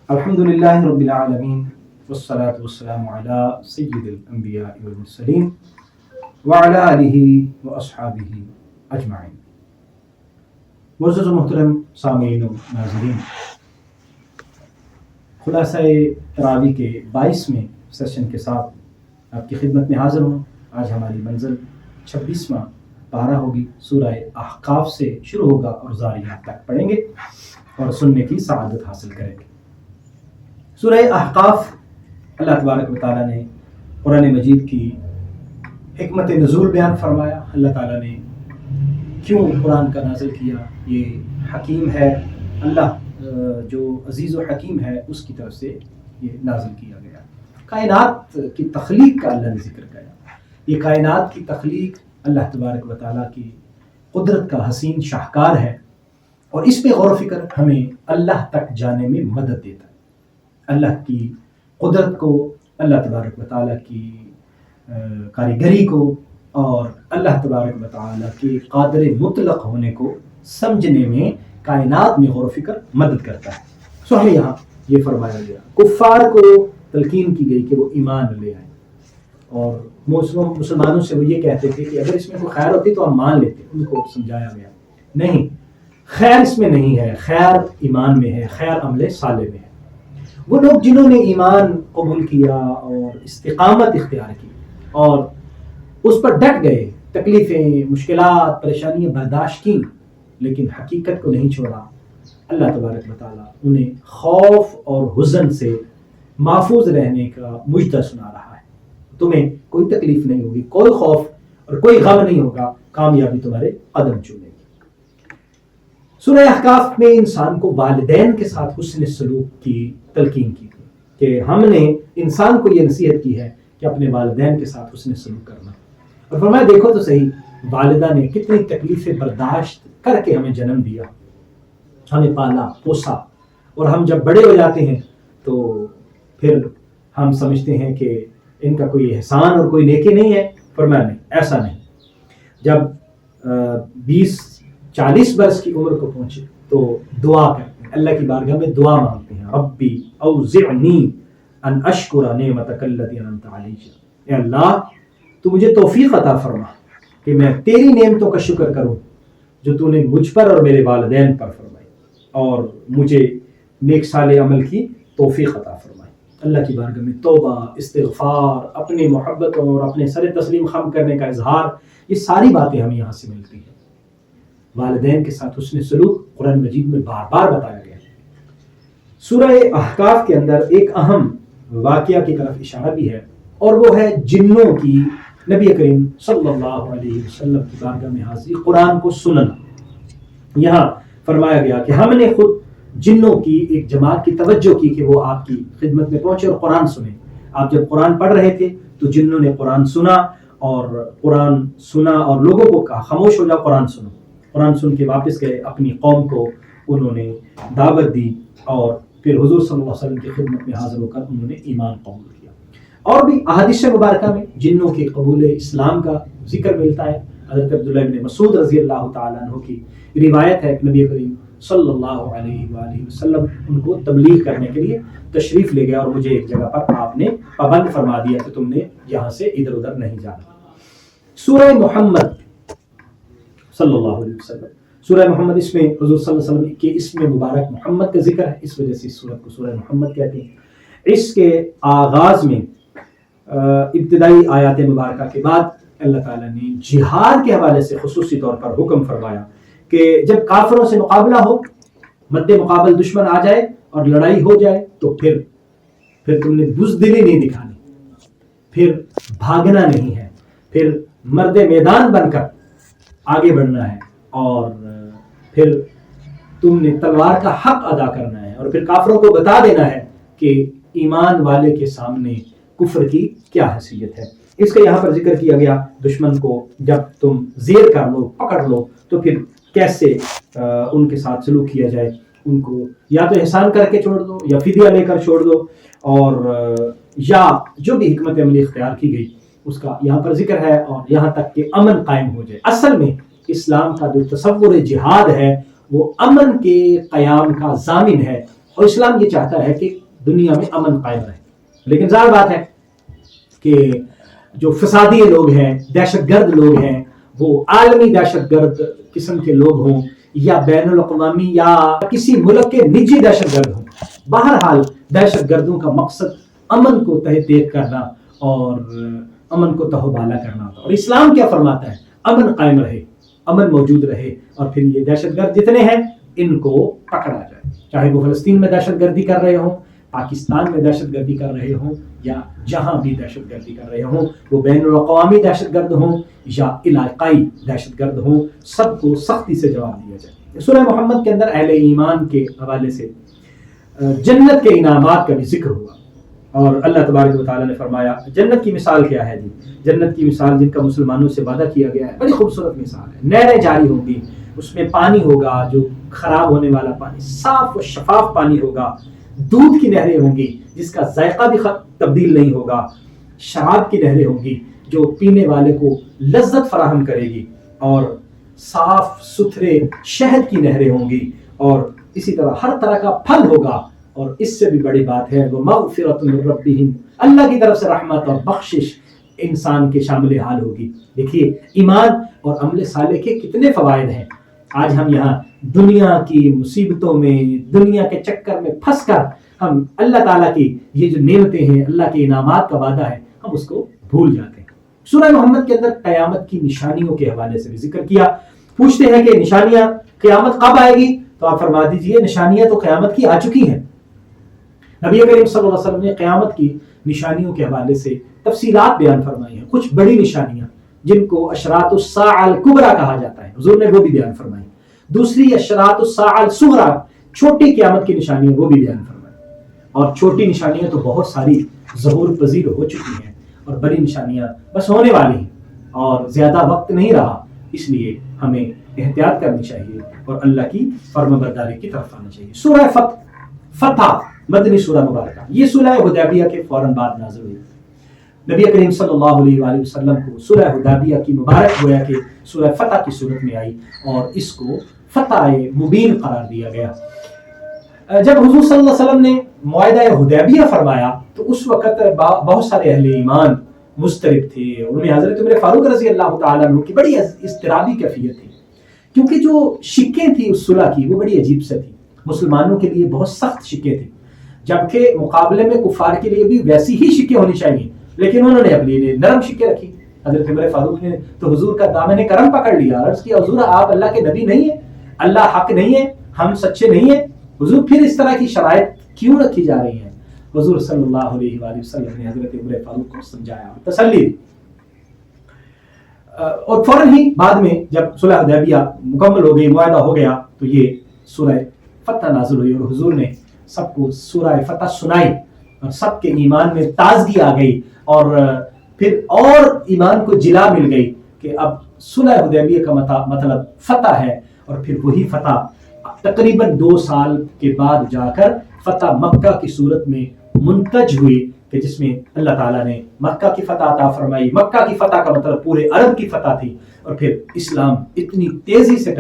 الحمد للہ رب العالمین والصلاة والسلام علی سید الانبیاء والمرسلین وعلی آلہ واصحابہ اجمعین۔ معزز و محترم سامعین و ناظرین، خلاصہ تراویح کے 22ویں سیشن کے ساتھ آپ کی خدمت میں حاضر ہوں۔ آج ہماری منزل 26واں پارہ ہوگی، سورہ احقاف سے شروع ہوگا اور ذاریات تک پڑھیں گے اور سننے کی سعادت حاصل کریں گے۔ سورہ احقاف اللہ تبارک و تعالیٰ نے قرآن مجید کی حکمت نزول بیان فرمایا۔ اللہ تعالیٰ نے کیوں قرآن کا نازل کیا، یہ حکیم ہے، اللہ جو عزیز و حکیم ہے اس کی طرف سے یہ نازل کیا گیا۔ کائنات کی تخلیق کا اللہ نے ذکر کیا۔ یہ کائنات کی تخلیق اللہ تبارک و تعالیٰ کی قدرت کا حسین شاہکار ہے، اور اس پہ غور و فکر ہمیں اللہ تک جانے میں مدد دیتا ہے۔ اللہ کی قدرت کو، اللہ تبارک و تعالیٰ کی کاریگری کو اور اللہ تبارک و تعالیٰ کے قادر مطلق ہونے کو سمجھنے میں کائنات میں غور و فکر مدد کرتا ہے۔ سو ہمیں یہاں یہ فرمایا گیا، کفار کو تلقین کی گئی کہ وہ ایمان لے آئیں، اور مسلمانوں سے وہ یہ کہتے تھے کہ اگر اس میں کوئی خیر ہوتی تو ہم مان لیتے۔ ان کو سمجھایا گیا نہیں، خیر اس میں نہیں ہے، خیر ایمان میں ہے، خیر عمل صالح میں ہے۔ وہ لوگ جنہوں نے ایمان قبول کیا اور استقامت اختیار کی اور اس پر ڈٹ گئے، تکلیفیں، مشکلات، پریشانیاں برداشت کی، لیکن حقیقت کو نہیں چھوڑا، اللہ تبارک و تعالیٰ انہیں خوف اور حزن سے محفوظ رہنے کا مجدہ سنا رہا ہے۔ تمہیں کوئی تکلیف نہیں ہوگی، کوئی خوف اور کوئی غم نہیں ہوگا، کامیابی تمہارے قدم چومے گی۔ سورہ احقاف میں انسان کو والدین کے ساتھ حسن سلوک کی تلقین کی کہ ہم نے انسان کو یہ نصیحت کی ہے کہ اپنے والدین کے ساتھ حسن سلوک کرنا، اور فرمایا دیکھو تو صحیح، والدہ نے کتنی تکلیفیں برداشت کر کے ہمیں جنم دیا، ہمیں پالا پوسا، اور ہم جب بڑے ہو جاتے ہیں تو پھر ہم سمجھتے ہیں کہ ان کا کوئی احسان اور کوئی نیکی نہیں ہے۔ فرمایا نہیں، ایسا نہیں۔ جب 20-40 برس کی عمر کو پہنچے تو دعا کرتے ہیں، اللہ کی بارگاہ میں دعا مانگتے ہیں، ربی اوزعنی ان اشکر نعمتک التی انعمت علی، اے اللہ تو مجھے توفیق عطا فرما کہ میں تیری نعمتوں کا شکر کروں جو تو نے مجھ پر اور میرے والدین پر فرمائی، اور مجھے نیک صالح عمل کی توفیق عطا فرمائی۔ اللہ کی بارگاہ میں توبہ، استغفار، اپنی محبتوں اور اپنے سر تسلیم خم کرنے کا اظہار، یہ ساری باتیں ہمیں یہاں سے ملتی ہیں۔ والدین کے ساتھ حسن سلوک قرآن مجید میں بار بار بتایا گیا ہے۔ سورہ احقاف کے اندر ایک اہم واقعہ کی طرف اشارہ بھی ہے، اور وہ ہے جنوں کی نبی کریم صلی اللہ علیہ وسلم کی بارگاہ میں حاضری، قرآن کو سننا۔ یہاں فرمایا گیا کہ ہم نے خود جنوں کی ایک جماعت کی توجہ کی کہ وہ آپ کی خدمت میں پہنچے اور قرآن سنیں۔ آپ جب قرآن پڑھ رہے تھے تو جنوں نے قرآن سنا اور لوگوں کو کہا خاموش ہو جاؤ، قرآن سنو۔ قرآن سن کے واپس گئے، اپنی قوم کو انہوں نے دعوت دی، اور پھر حضور صلی اللہ علیہ وسلم کی خدمت میں حاضر ہو کر انہوں نے ایمان قبول کیا۔ اور بھی احادیث مبارکہ میں جنوں کے قبول اسلام کا ذکر ملتا ہے۔ حضرت عبداللہ بن مسعود رضی اللہ تعالیٰ عنہ کی روایت ہے کہ نبی کریم صلی اللہ علیہ وآلہ وسلم ان کو تبلیغ کرنے کے لیے تشریف لے گیا، اور مجھے ایک جگہ پر آپ نے پابند فرما دیا کہ تم نے یہاں سے ادھر ادھر نہیں جانا۔ سورہ محمد صلی اللہ علیہ وسلم، سورہ محمد، اس میں حضور صلی اللہ علیہ وسلم کے اسم مبارک محمد کا ذکر ہے، اس وجہ سے اس سورت کو سورہ محمد کہتے ہیں۔ اس کے آغاز میں ابتدائی آیات مبارکہ کے بعد اللہ تعالیٰ نے جہاد کے حوالے سے خصوصی طور پر حکم فرمایا کہ جب کافروں سے مقابلہ ہو، مد مقابل دشمن آ جائے اور لڑائی ہو جائے تو پھر تم نے بزدلی نہیں دکھانی، پھر بھاگنا نہیں ہے، پھر مرد میدان بن کر آگے بڑھنا ہے، اور پھر تم نے تلوار کا حق ادا کرنا ہے، اور پھر کافروں کو بتا دینا ہے کہ ایمان والے کے سامنے کفر کی کیا حیثیت ہے۔ اس کا یہاں پر ذکر کیا گیا، دشمن کو جب تم زیر کر لو، پکڑ لو، تو پھر کیسے ان کے ساتھ سلوک کیا جائے، ان کو یا تو احسان کر کے چھوڑ دو، یا فدیہ لے کر چھوڑ دو، اور یا جو بھی حکمت عملی اختیار کی گئی اس کا یہاں پر ذکر ہے، اور یہاں تک کہ امن قائم ہو جائے۔ اصل میں اسلام کا جو تصور جہاد ہے وہ امن کے قیام کا ضامن ہے، اور اسلام یہ چاہتا ہے کہ دنیا میں امن قائم رہے. لیکن ظاہر بات ہے کہ جو فسادی لوگ ہیں، دہشت گرد لوگ ہیں، وہ عالمی دہشت گرد قسم کے لوگ ہوں یا بین الاقوامی یا کسی ملک کے نجی دہشت گرد ہوں، بہرحال دہشت گردوں کا مقصد امن کو تہ تیغ کرنا اور امن کو تہوبالا کرنا ہوتا ہے. اور اسلام کیا فرماتا ہے؟ امن قائم رہے، امن موجود رہے، اور پھر یہ دہشت گرد جتنے ہیں ان کو پکڑا جائے، چاہے وہ فلسطین میں دہشت گردی کر رہے ہوں، پاکستان میں دہشت گردی کر رہے ہوں، یا جہاں بھی دہشت گردی کر رہے ہوں، وہ بین الاقوامی دہشت گرد ہوں یا علاقائی دہشت گرد ہوں، سب کو سختی سے جواب دیا جائے. سورہ محمد کے اندر اہل ایمان کے حوالے سے جنت کے انعامات کا بھی ذکر ہوا، اور اللہ تبارک و تعالیٰ نے فرمایا جنت کی مثال کیا ہے جی؟ جنت کی مثال جن کا مسلمانوں سے وعدہ کیا گیا ہے، بڑی خوبصورت مثال ہے. نہریں جاری ہوں گی، اس میں پانی ہوگا جو خراب ہونے والا پانی، صاف و شفاف پانی ہوگا، دودھ کی نہریں ہوں گی جس کا ذائقہ بھی تبدیل نہیں ہوگا، شراب کی نہریں ہوں گی جو پینے والے کو لذت فراہم کرے گی، اور صاف ستھرے شہد کی نہریں ہوں گی، اور اسی طرح ہر طرح کا پھل ہوگا. اور اس سے بھی بڑی بات ہے وہ مغفرۃ من ربہم، اللہ کی طرف سے رحمت اور بخشش انسان کے شامل حال ہوگی. دیکھیے ایمان اور عمل صالح کے کتنے فوائد ہیں. آج ہم یہاں دنیا کی مصیبتوں میں، دنیا کے چکر میں پھنس کر ہم اللہ تعالیٰ کی یہ جو نعمتیں ہیں، اللہ کے انعامات کا وعدہ ہے، ہم اس کو بھول جاتے ہیں. سورہ محمد کے اندر قیامت کی نشانیوں کے حوالے سے بھی ذکر کیا. پوچھتے ہیں کہ نشانیاں قیامت کب آئے گی؟ تو آپ فرما دیجئے نشانیاں تو قیامت کی آ چکی ہیں. نبی کریم صلی اللہ علیہ وسلم نے قیامت کی نشانیوں کے حوالے سے تفصیلات بیان فرمائی ہیں. کچھ بڑی نشانیاں جن کو اشراط الساعۃ الکبریٰ کہا جاتا ہے، حضور نے وہ بھی بیان فرمائی. دوسری اشراط الساعۃ الصغریٰ، چھوٹی قیامت کی نشانیاں، وہ بھی بیان فرمائی. اور چھوٹی نشانیاں تو بہت ساری ظہور پذیر ہو چکی ہیں، اور بڑی نشانیاں بس ہونے والی ہیں، اور زیادہ وقت نہیں رہا. اس لیے ہمیں احتیاط کرنی چاہیے اور اللہ کی فرما برداری کی طرف آنا چاہیے. سورہ فتح مدنی سورہ مبارکہ، یہ صلح حدیبیہ کے فوراً بعد نازل ہوئی. نبی کریم صلی اللہ علیہ وآلہ وسلم کو صلح حدیبیہ کی مبارک گویا کہ سورہ فتح کی صورت میں آئی، اور اس کو فتح مبین قرار دیا گیا. جب حضور صلی اللہ علیہ وسلم نے معاہدہ حدیبیہ فرمایا تو اس وقت بہت سارے اہل ایمان مضطرب تھے. انہوں نے حضرت عمر فاروق رضی اللہ تعالیٰ عنہ کی بڑی اضطرابی کیفیت تھی، کیونکہ جو شکیں تھی اس صلح کی وہ بڑی عجیب سے تھی. مسلمانوں کے لیے بہت سخت شکیں تھیں، جبکہ مقابلے میں کفار کے لیے بھی ویسی ہی شکیں ہونی چاہیے، لیکن انہوں نے اپنے لیے نرم شکیں رکھی. حضرت عمر فاروق نے تو حضور کا دامن کرم پکڑ لیا، عرض کیا حضور آپ اللہ کے نبی نہیں ہیں، اللہ حق نہیں ہے، ہم سچے نہیں ہیں، حضور پھر اس طرح کی شرائط کیوں رکھی جا رہی ہیں؟ حضور صلی اللہ علیہ وآلہ وسلم نے حضرت عمر فاروق کو سمجھایا، تسلی دی. اور فوراً ہی بعد میں جب صلح حدیبیہ مکمل ہو گئی، معاہدہ ہو گیا، تو یہ سورہ فتح نازل ہوئی، اور حضور نے سب کو سورہ فتح سنائی، اور سب کے ایمان میں تازگی آ گئی، اور پھر اور ایمان کو جلا مل گئی کہ اب صلح حدیبیہ کا مطلب فتح ہے. اور پھر وہی فتح تقریباً 2 سال کے بعد جا کر فتح مکہ کی صورت میں منتج ہوئی، کہ جس میں اللہ تعالیٰ نے مکہ کی فتح عطا فرمائی. مکہ کی فتح کا مطلب پورے عرب کی فتح تھی، اور پھر اسلام اتنی تیزی سے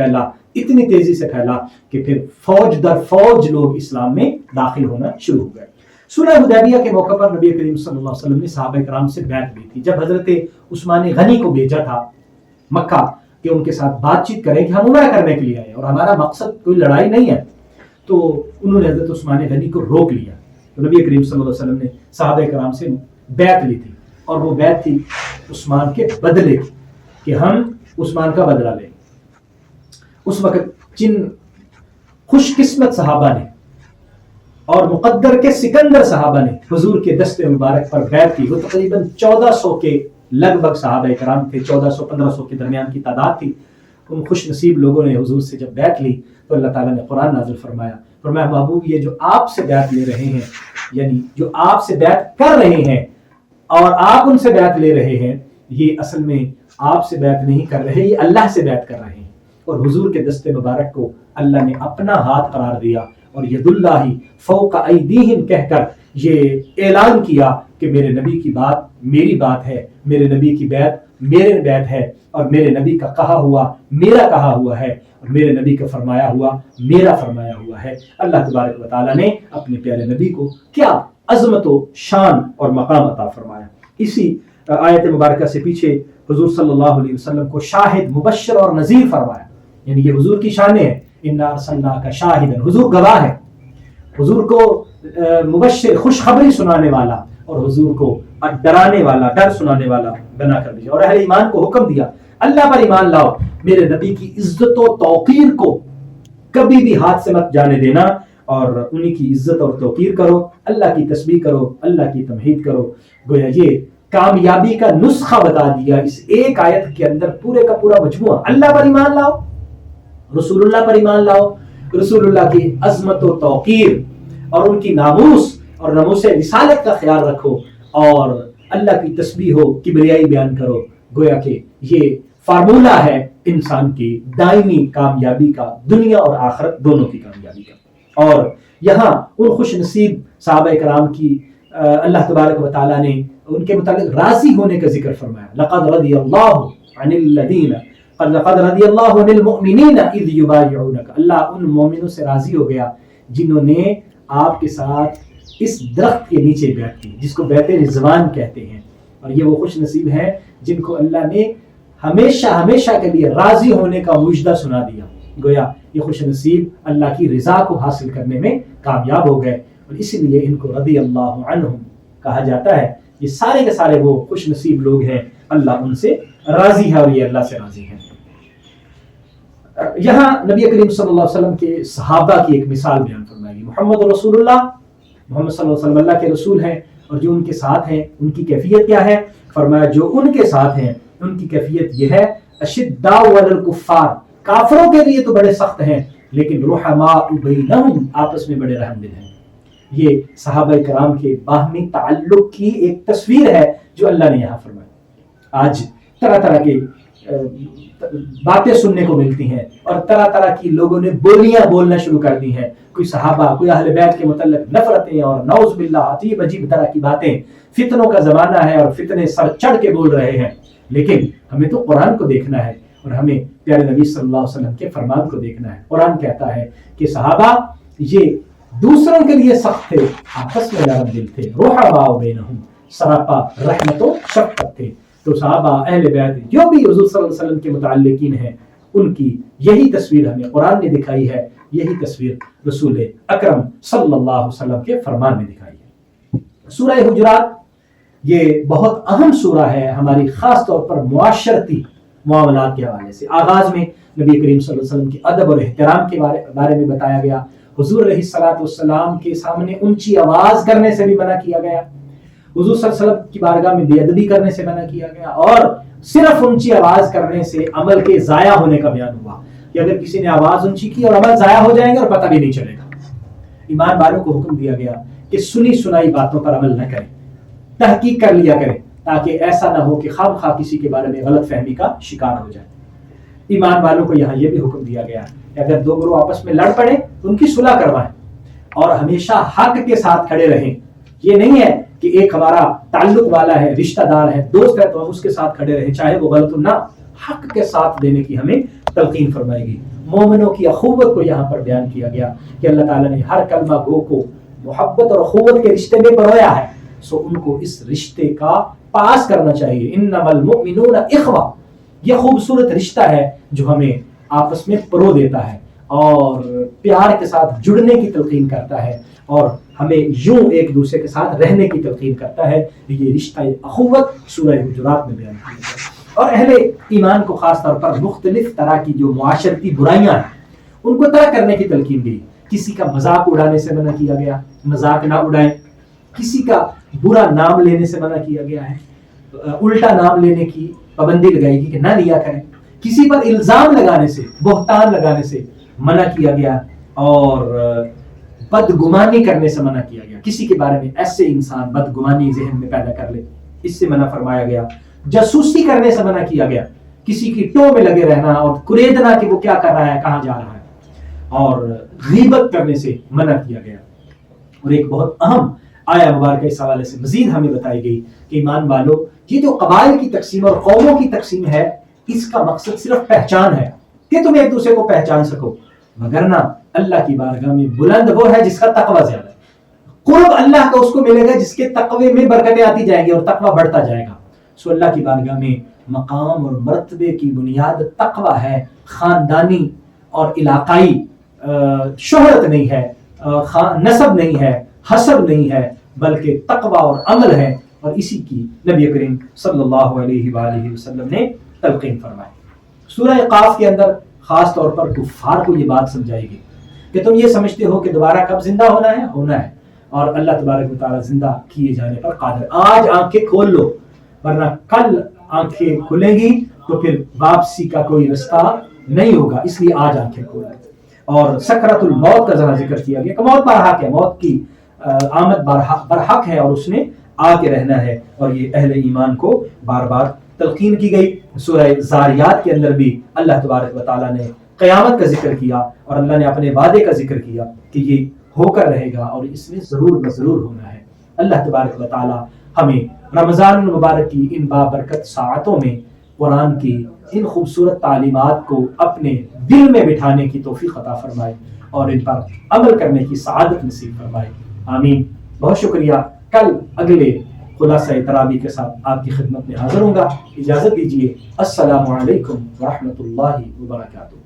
پھیلا کہ پھر فوج در فوج لوگ اسلام میں داخل ہونا شروع ہو گئے. صلح حدیبیہ کے موقع پر نبی کریم صلی اللہ علیہ وسلم نے صحابہ کرام سے بیعت لی تھی. جب حضرت عثمان غنی کو بھیجا تھا مکہ کہ ان کے ساتھ بات چیت کریں کہ ہم عمرہ کرنے کے لیے آئے اور ہمارا مقصد کوئی لڑائی نہیں ہے، تو انہوں نے حضرت عثمان غنی کو روک لیا. تو نبی کریم صلی اللہ علیہ وسلم نے صحابہ کرام سے بیعت لی تھی، اور وہ بیعت تھی عثمان کے بدلے کی، کہ ہم عثمان کا بدلہ لیں. اس وقت جن خوش قسمت صحابہ نے اور مقدر کے سکندر صحابہ نے حضور کے دست مبارک پر بیعت کی، وہ تقریباً 1400 کے لگ بھگ صحابہ کرام تھے، 1400-1500 کے درمیان کی تعداد تھی. ان خوش نصیب لوگوں نے حضور سے جب بیعت لی تو اللہ تعالیٰ نے قرآن نازل فرمایا محبوب یہ جو آپ سے بیعت لے رہے ہیں، یعنی جو آپ سے بیعت کر رہے ہیں اور آپ ان سے بیعت لے رہے ہیں، یہ اصل میں آپ سے بیعت نہیں کر رہے، یہ اللہ سے بیعت کر رہے ہیں. اور حضور کے دست مبارک کو اللہ نے اپنا ہاتھ قرار دیا، اور ید اللہ فوق ایدیہم کہہ کر یہ اعلان کیا کہ میرے نبی کی بات میری بات ہے، میرے نبی کی بیعت میرے بیعت ہے، اور میرے نبی کا کہا ہوا میرا کہا ہوا ہے، اور میرے نبی کا فرمایا ہوا میرا فرمایا ہوا ہے۔ اللہ تبارک و تعالیٰ نے اپنے پیارے نبی کو کیا عظمت و شان اور مقام عطا فرمایا۔ اسی آیت مبارکہ سے پیچھے حضور صلی اللہ علیہ وسلم کو شاہد، مبشر اور نذیر فرمایا، یعنی یہ حضور کی شانیں ہیں۔ انا ارسلناک شاہدا، حضور گواہ ہے، حضور کو مبشر، خوشخبری سنانے والا، اور حضور کو ڈرانے والا، ڈر سنانے والا بنا کر دیا، اور اہل ایمان کو حکم دیا اللہ پر ایمان لاؤ، میرے نبی کی عزت و توقیر کو کبھی بھی ہاتھ سے مت جانے دینا، اور انہی کی عزت اور توقیر کرو، اللہ کی تسبیح کرو، اللہ کی تمہید کرو۔ گویا یہ کامیابی کا نسخہ بتا دیا اس ایک آیت کے اندر، پورے کا پورا مجموعہ۔ اللہ پر ایمان لاؤ، رسول اللہ پر ایمان لاؤ، رسول اللہ کی عظمت و توقیر اور ان کی ناموس اور ناموس رسالت کا خیال رکھو، اور اللہ کی تسبیح ہو، کبریائی بیان کرو۔ گویا کہ یہ فارمولہ ہے انسان کی دائمی کامیابی کا، دنیا اور آخرت دونوں کی کامیابی کا۔ اور یہاں ان خوش نصیب صحابہ کرام کی اللہ تبارک و تعالیٰ نے ان کے متعلق راضی ہونے کا ذکر فرمایا۔ لقد رضی اللہ عن الذین لقد رضی اللہ عن المؤمنین اذ یبایعونک، اللہ ان مومنوں سے راضی ہو گیا جنہوں نے آپ کے ساتھ اس درخت کے نیچے بیعت کی، جس کو بیعت رضوان کہتے ہیں۔ اور یہ وہ خوش نصیب ہیں جن کو اللہ نے ہمیشہ ہمیشہ کے لیے راضی ہونے کا مجدہ سنا دیا۔ گویا یہ خوش نصیب اللہ کی رضا کو حاصل کرنے میں کامیاب ہو گئے، اور اسی لیے ان کو رضی اللہ عنہم کہا جاتا ہے۔ یہ سارے کے سارے وہ خوش نصیب لوگ ہیں، اللہ ان سے راضی ہے اور یہ اللہ سے راضی ہیں۔ یہاں نبی کریم صلی اللہ علیہ وسلم کے صحابہ کی ایک مثال بیان فرمائی گئی۔ محمد رسول اللہ، محمد صلی اللہ علیہ وسلم اللہ کے رسول ہیں، اور جو ان کے ساتھ ہیں ان کی کیفیت کیا ہے؟ فرمایا جو ان کے ساتھ ہیں ان کی کیفیت یہ ہے، اشداء علی الکفار، کافروں کے لیے تو بڑے سخت ہیں، لیکن رحماء بینہم، آپس میں بڑے رحم دل ہیں۔ یہ صحابہ کرام کے باہمی تعلق کی ایک تصویر ہے جو اللہ نے یہاں فرمائی۔ آج طرح طرح کے باتیں سننے کو ملتی ہیں، اور طرح طرح کی لوگوں نے بولیاں بولنا شروع کر دی ہیں، کوئی صحابہ، کوئی اہل بیت کے متعلق نفرتیں اور نعوذ باللہ عجیب عجیب طرح کی باتیں۔ فتنوں کا زمانہ ہے اور فتنے سر چڑھ کے بول رہے ہیں، لیکن ہمیں تو قرآن کو دیکھنا ہے، اور ہمیں پیارے نبی صلی اللہ علیہ وسلم کے فرمان کو دیکھنا ہے۔ قرآن کہتا ہے کہ صحابہ یہ دوسروں کے لیے سخت تھے، آپس میں نرم دل تھے، رحماء بینہم، سراپا رحمت و شفقت تھے۔ تو صحابہ، اہل بیت، جو بھی حضور صلی اللہ علیہ وسلم کے متعلقین ہیں، ان کی یہی تصویر ہمیں قرآن نے دکھائی ہے، یہی تصویر رسول اکرم صلی اللہ علیہ وسلم کے فرمان میں دکھائی ہے۔ سورہ حجرات یہ بہت اہم سورہ ہے ہماری، خاص طور پر معاشرتی معاملات کے حوالے سے۔ آغاز میں نبی کریم صلی اللہ علیہ وسلم کے ادب اور احترام کے بارے میں بتایا گیا، حضور علیہ الصلوۃ والسلام کے سامنے اونچی آواز کرنے سے بھی منع کیا گیا، حضور صلی اللہ علیہ وسلم کی بارگاہ میں بے ادبی کرنے سے منع کیا گیا، اور صرف اونچی آواز کرنے سے عمل کے ضائع ہونے کا بیان ہوا کہ اگر کسی نے آواز اونچی کی اور عمل ضائع ہو جائیں گے اور پتہ بھی نہیں چلے گا۔ ایمان والوں کو حکم دیا گیا کہ سنی سنائی باتوں پر عمل نہ کریں، تحقیق کر لیا کریں، تاکہ ایسا نہ ہو کہ خام خواہ کسی کے بارے میں غلط فہمی کا شکار ہو جائے۔ ایمان والوں کو یہاں یہ بھی حکم دیا گیا کہ اگر دو گروہ آپس میں لڑ پڑے تو ان کی صلح کروائیں، اور ہمیشہ حق کے ساتھ کھڑے رہیں۔ یہ نہیں ہے کہ ایک ہمارا تعلق والا ہے، رشتہ دار ہے، دوست ہے، تو ہم اس کے ساتھ کھڑے رہیں چاہے وہ غلط ہو، نہ، حق کے ساتھ دینے کی ہمیں تلقین فرمائی گئی۔ مومنوں کی اخوت کو یہاں پر بیان کیا گیا کہ اللہ تعالیٰ نے ہر کلمہ گو کو محبت اور اخوت کے رشتے میں پرویا ہے، سو ان کو اس رشتے کا پاس کرنا چاہیے۔ انما المؤمنون اخوہ، یہ خوبصورت رشتہ ہے جو ہمیں آپس میں پرو دیتا ہے اور پیار کے ساتھ جڑنے کی تلقین کرتا ہے، اور ہمیں یوں ایک دوسرے کے ساتھ رہنے کی تلقین کرتا ہے۔ یہ رشتہ اخوت سورہ حجرات میں بیان کیا گیا، اور اہل ایمان کو خاص طور پر مختلف طرح کی جو معاشرتی برائیاں ہیں ان کو ترک کرنے کی تلقین دی۔ کسی کا مذاق اڑانے سے منع کیا گیا، مذاق نہ اڑائیں۔ کسی کا برا نام لینے سے منع کیا گیا ہے، الٹا نام لینے کی پابندی لگائی گئی کہ نہ لیا کریں۔ کسی پر الزام لگانے سے، بہتان لگانے سے منع کیا گیا، اور بدگمانی کرنے سے منع کیا گیا۔ کسی کے بارے میں ایسے انسان بدگمانی ذہن میں پیدا کر لے، اس سے منع فرمایا گیا۔ جاسوسی کرنے سے منع کیا گیا، کسی کی ٹو میں لگے رہنا اور کریدنا کہ وہ کیا کر رہا ہے، کہاں جا رہا ہے، اور غیبت کرنے سے منع کیا گیا۔ اور ایک بہت اہم آیا مبارکہ اس حوالے سے مزید ہمیں بتائی گئی کہ ایمان والو، یہ جو قبائل کی تقسیم اور قوموں کی تقسیم ہے، اس کا مقصد صرف پہچان ہے کہ تم ایک دوسرے کو پہچان سکو، مگر نہ اللہ کی بارگاہ میں بلند وہ ہے جس کا تقوی زیادہ ہے، قرب اللہ کا اس کو ملے گا جس کے تقوی میں برکتیں آتی جائیں گی اور تقوی بڑھتا جائے گا۔ سو اللہ کی بارگاہ میں مقام اور مرتبے کی بنیاد تقوی ہے، خاندانی اور علاقائی شہرت نہیں ہے، نسب نہیں ہے، حسب نہیں ہے، بلکہ تقوی اور عمل ہے، اور اسی کی نبی کریم صلی اللہ علیہ وآلہ وسلم نے تلقین فرمائی۔ سورہ قاف کے اندر خاص طور پر کفار کو یہ بات سمجھائی گئی کہ تم یہ سمجھتے ہو کہ دوبارہ کب زندہ ہونا ہے، اور اللہ تبارک و تعالیٰ زندہ کیے جانے پر قادر۔ آج آنکھیں کھول لو، ورنہ کل آنکھیں کھلیں گی تو پھر واپسی کا کوئی رستہ نہیں ہوگا، اس لیے آج آنکھیں کھول لو۔ اور سکرۃ الموت کا ذرا ذکر کیا گیا کہ موت برحق ہے، موت کی آمد برحق ہے، اور اس نے آ کے رہنا ہے، اور یہ اہل ایمان کو بار بار تلقین کی گئی۔ سورہ زاریات کے اندر بھی اللہ تبارک و تعالیٰ نے قیامت کا ذکر کیا، اور اللہ نے اپنے وعدے کا ذکر کیا کہ یہ ہو کر رہے گا اور اس میں ضرور ضرور ہونا ہے۔ اللہ تبارک و تعالیٰ ہمیں رمضان المبارک کی ان بابرکت ساعتوں میں قرآن کی ان خوبصورت تعلیمات کو اپنے دل میں بٹھانے کی توفیق عطا فرمائے اور ان پر عمل کرنے کی سعادت نصیب فرمائے، آمین۔ بہت شکریہ۔ کل اگلے خلاصہ تراویح کے ساتھ آپ کی خدمت میں حاضر ہوں گا۔ اجازت دیجیے، السلام علیکم ورحمۃ اللہ وبرکاتہ۔